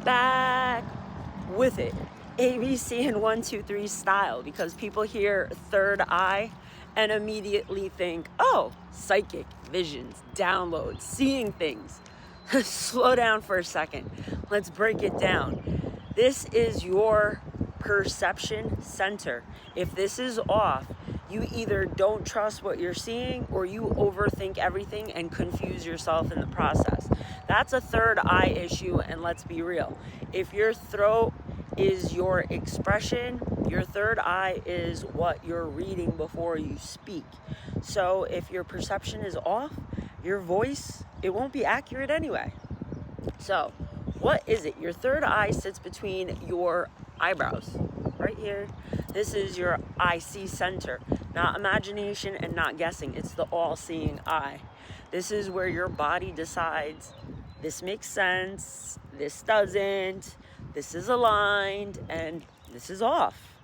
back with it. ABC and 1, 2, 3 style, because people hear third eye and immediately think, oh, psychic, visions, downloads, seeing things. Slow down for a second. Let's break it down. This is your perception center. If this is off, you either don't trust what you're seeing or you overthink everything and confuse yourself in the process. That's a third eye issue, and let's be real. If your throat is your expression, your third eye is what you're reading before you speak. So if your perception is off, your voice, it won't be accurate anyway. So what is it? Your third eye sits between your eyebrows, right here. This is your IC center, not imagination and not guessing. It's the all-seeing eye. This is where your body decides, this makes sense, this doesn't, this is aligned, and this is off.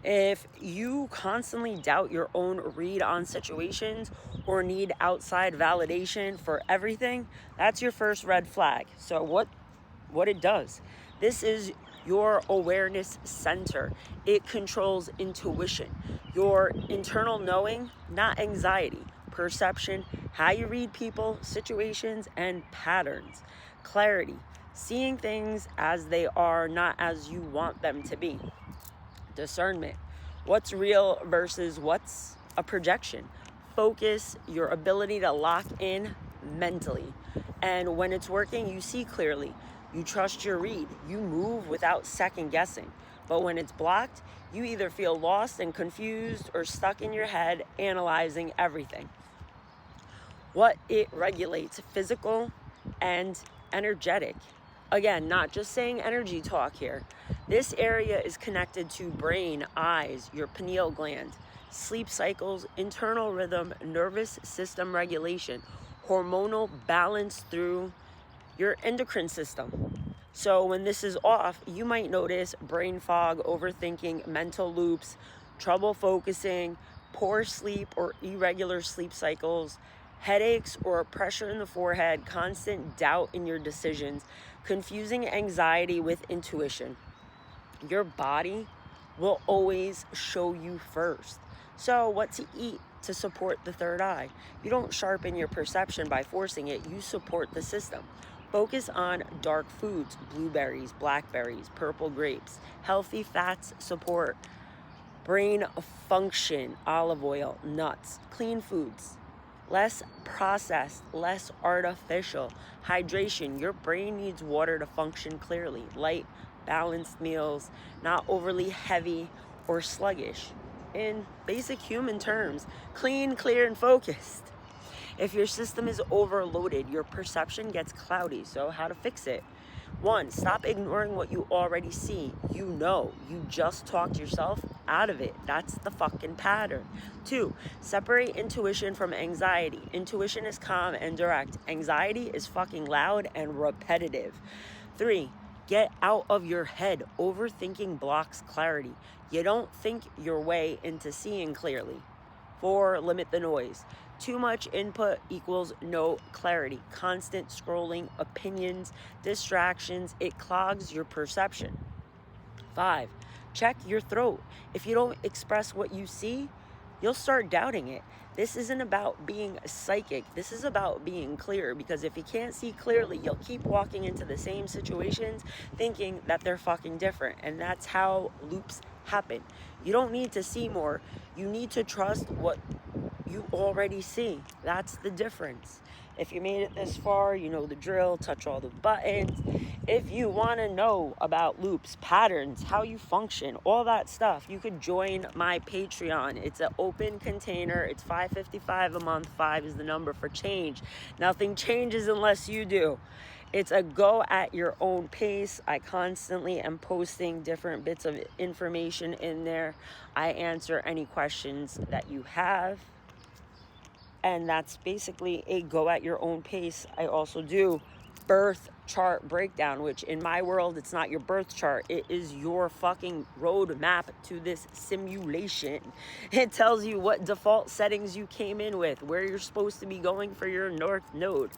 If you constantly doubt your own read on situations or need outside validation for everything, that's your first red flag. So what it does, this is your awareness center. It controls intuition, your internal knowing, not anxiety, perception, how you read people, situations, and patterns, clarity, seeing things as they are, not as you want them to be. Discernment, what's real versus what's a projection. Focus, your ability to lock in mentally. And when it's working, you see clearly. You trust your read. You move without second guessing. But when it's blocked, you either feel lost and confused or stuck in your head analyzing everything. What it regulates, physical and energetic. Again, not just saying energy talk here. This area is connected to brain, eyes, your pineal gland, sleep cycles, internal rhythm, nervous system regulation, hormonal balance through your endocrine system. So when this is off, you might notice brain fog, overthinking, mental loops, trouble focusing, poor sleep or irregular sleep cycles, headaches or pressure in the forehead, constant doubt in your decisions, confusing anxiety with intuition. Your body will always show you first. So what to eat to support the third eye? You don't sharpen your perception by forcing it, you support the system. Focus on dark foods, blueberries, blackberries, purple grapes. Healthy fats support brain function, olive oil, nuts, clean foods. Less processed, less artificial. Hydration, your brain needs water to function clearly. Light, balanced meals, not overly heavy or sluggish. In basic human terms, clean, clear, and focused. If your system is overloaded, your perception gets cloudy. So how to fix it? 1, stop ignoring what you already see. You just talked yourself out of it. That's the fucking pattern. 2, separate intuition from anxiety. Intuition is calm and direct. Anxiety is fucking loud and repetitive. 3, get out of your head. Overthinking blocks clarity. You don't think your way into seeing clearly. 4, limit the noise. Too much input equals no clarity. Constant scrolling, opinions, distractions, it clogs your perception. 5, check your throat. If you don't express what you see, you'll start doubting it. This isn't about being psychic. This is about being clear, because if you can't see clearly, you'll keep walking into the same situations thinking that they're fucking different. And that's how loops happen. You don't need to see more. You need to trust what you already see. That's the difference. If you made it this far, you know the drill. Touch all the buttons. If you want to know about loops, patterns, how you function, all that stuff, you could join my Patreon. It's an open container. It's $5.55 a month. 5 is the number for change. Nothing changes unless you do. It's a go at your own pace. I constantly am posting different bits of information in there. I answer any questions that you have. And that's basically a go at your own pace. I also do birth chart breakdown, which in my world, it's not your birth chart. It is your fucking roadmap to this simulation. It tells you what default settings you came in with, where you're supposed to be going for your north node.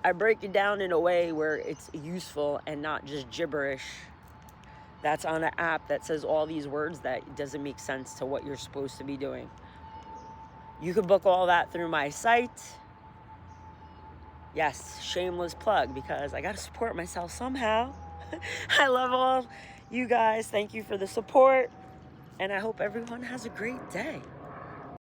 I break it down in a way where it's useful and not just gibberish. That's on an app that says all these words that doesn't make sense to what you're supposed to be doing. You can book all that through my site. Yes, shameless plug, because I got to support myself somehow. I love all you guys. Thank you for the support. And I hope everyone has a great day.